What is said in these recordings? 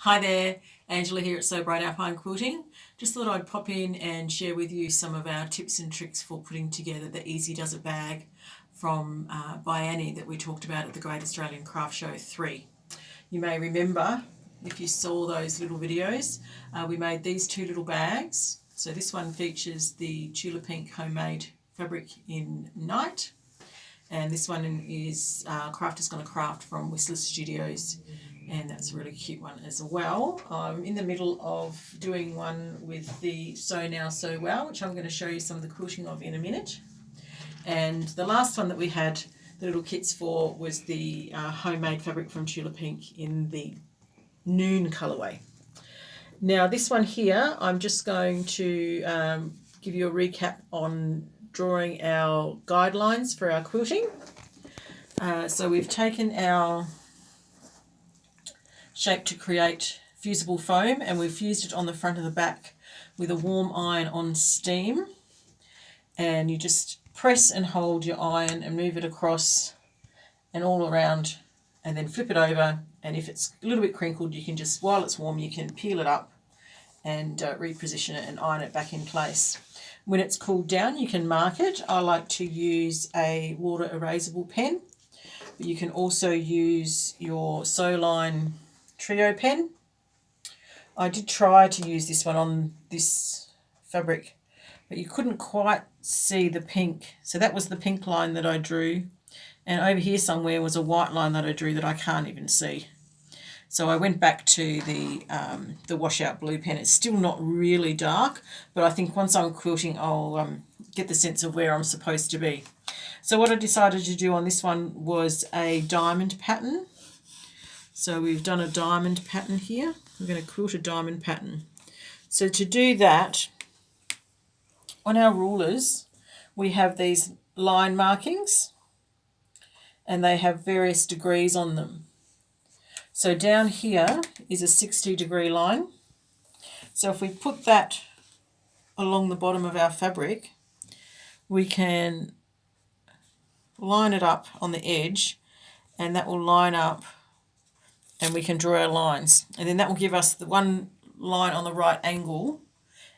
Hi there, Angela here at So Bright Alpine Quilting. Just thought I'd pop in and share with you some of our tips and tricks for putting together the Easy Does It bag from by Annie that we talked about at the Great Australian Craft Show 3. You may remember, if you saw those little videos, we made these two little bags. So this one features the Tulip Pink homemade fabric in Night, and this one is Crafter's Gonna Craft from Whistler Studios, and that's a really cute one as well. I'm in the middle of doing one with the Sew Now Sew Well, which I'm going to show you some of the quilting of in a minute. And the last one that we had the little kits for was the homemade fabric from Tulip Pink in the Noon colourway. Now this one here, I'm just going to give you a recap on drawing our guidelines for our quilting. So we've taken our shape to create fusible foam, and we've fused it on the front of the back with a warm iron on steam, and you just press and hold your iron and move it across and all around, and then flip it over, and if it's a little bit crinkled you can just, while it's warm, you can peel it up and reposition it and iron it back in place. When it's cooled down you can mark it. I like to use a water erasable pen, but you can also use your Sew Line Trio pen. I did try to use this one on this fabric, but you couldn't quite see the pink. So that was the pink line that I drew, and over here somewhere was a white line that I drew that I can't even see. So I went back to the washout blue pen. It's still not really dark, but I think once I'm quilting I'll get the sense of where I'm supposed to be. So what I decided to do on this one was a diamond pattern. So we've done a diamond pattern here. We're going to quilt a diamond pattern. So to do that, on our rulers we have these line markings, and they have various degrees on them. So down here is a 60-degree line. So if we put that along the bottom of our fabric, we can line it up on the edge, and that will line up, and we can draw our lines, and then that will give us the one line on the right angle,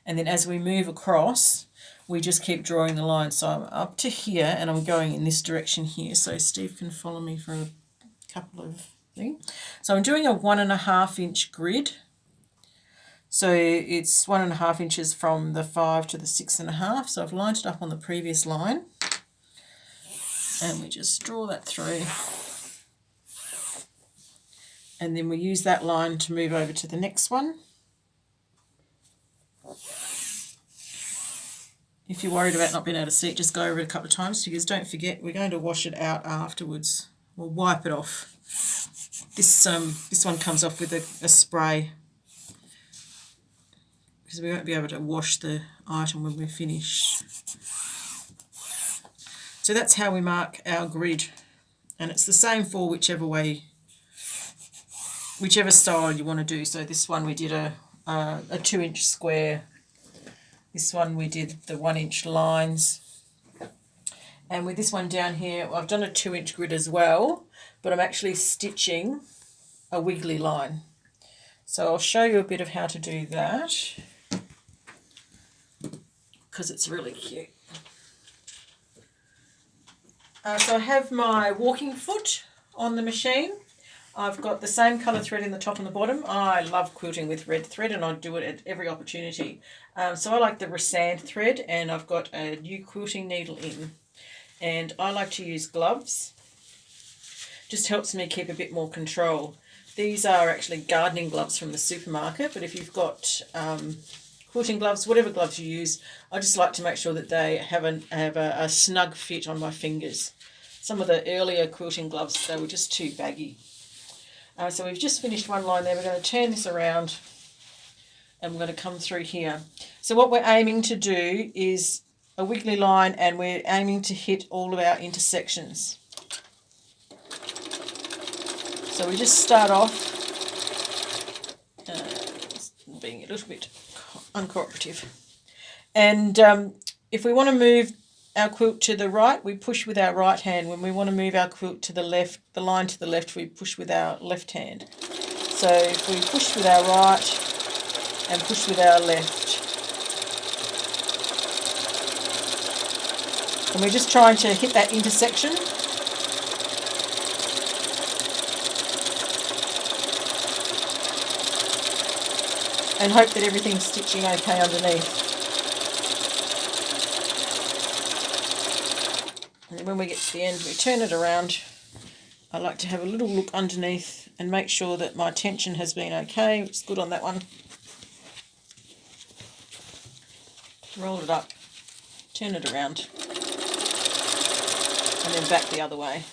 and then as we move across we just keep drawing the line. So I'm up to here and I'm going in this direction here, so Steve can follow me for a couple of things. So I'm doing a 1.5 inch grid, so it's 1.5 inches from the 5 to the 6.5. So I've lined it up on the previous line, and we just draw that through, and then we use that line to move over to the next one. If you're worried about not being able to see it, just go over it a couple of times, because don't forget we're going to wash it out afterwards. We'll wipe it off. This one comes off with a spray, because we won't be able to wash the item when we're finished. So that's how we mark our grid, and it's the same for whichever style you want to do. So this one we did a 2-inch square. This one we did the 1-inch lines. And with this one down here, I've done a 2-inch grid as well, but I'm actually stitching a wiggly line. So I'll show you a bit of how to do that, because it's really cute. So I have my walking foot on the machine. I've got the same colour thread in the top and the bottom. I love quilting with red thread, and I do it at every opportunity. So I like the Resand thread, and I've got a new quilting needle in. And I like to use gloves. Just helps me keep a bit more control. These are actually gardening gloves from the supermarket, but if you've got quilting gloves, whatever gloves you use, I just like to make sure that they have a snug fit on my fingers. Some of the earlier quilting gloves, they were just too baggy. So we've just finished one line there. We're going to turn this around and we're going to come through here. So what we're aiming to do is a wiggly line, and we're aiming to hit all of our intersections. So we just start off being a little bit uncooperative. And if we want to move our quilt to the right, we push with our right hand. When we want to move our quilt to the left, the line to the left, we push with our left hand. So if we push with our right and push with our left. And we're just trying to hit that intersection. And hope that everything's stitching okay underneath. And then when we get to the end, we turn it around. I like to have a little look underneath and make sure that my tension has been okay, which is good on that one. Roll it up, turn it around, and then back the other way.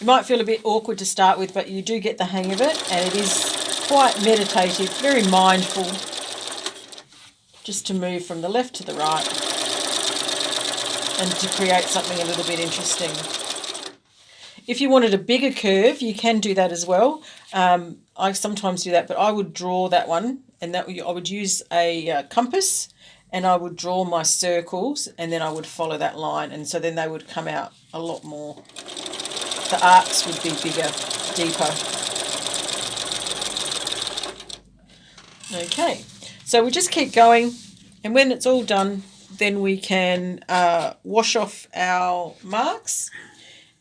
It might feel a bit awkward to start with, but you do get the hang of it, and it is quite meditative, very mindful, just to move from the left to the right and to create something a little bit interesting. If you wanted a bigger curve, you can do that as well. I sometimes do that, but I would draw that one, and that I would use a compass, and I would draw my circles, and then I would follow that line, and so then they would come out a lot more. The arcs would be bigger, deeper. Okay, so we just keep going, and when it's all done, then we can wash off our marks,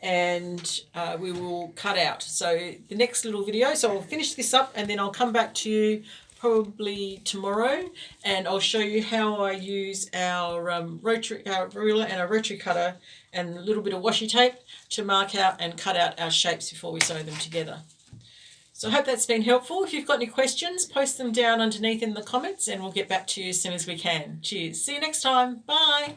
and we will cut out. So the next little video, so I'll finish this up and then I'll come back to you probably tomorrow, and I'll show you how I use our ruler and our rotary cutter and a little bit of washi tape to mark out and cut out our shapes before we sew them together. So I hope that's been helpful. If you've got any questions, post them down underneath in the comments and we'll get back to you as soon as we can. Cheers. See you next time. Bye.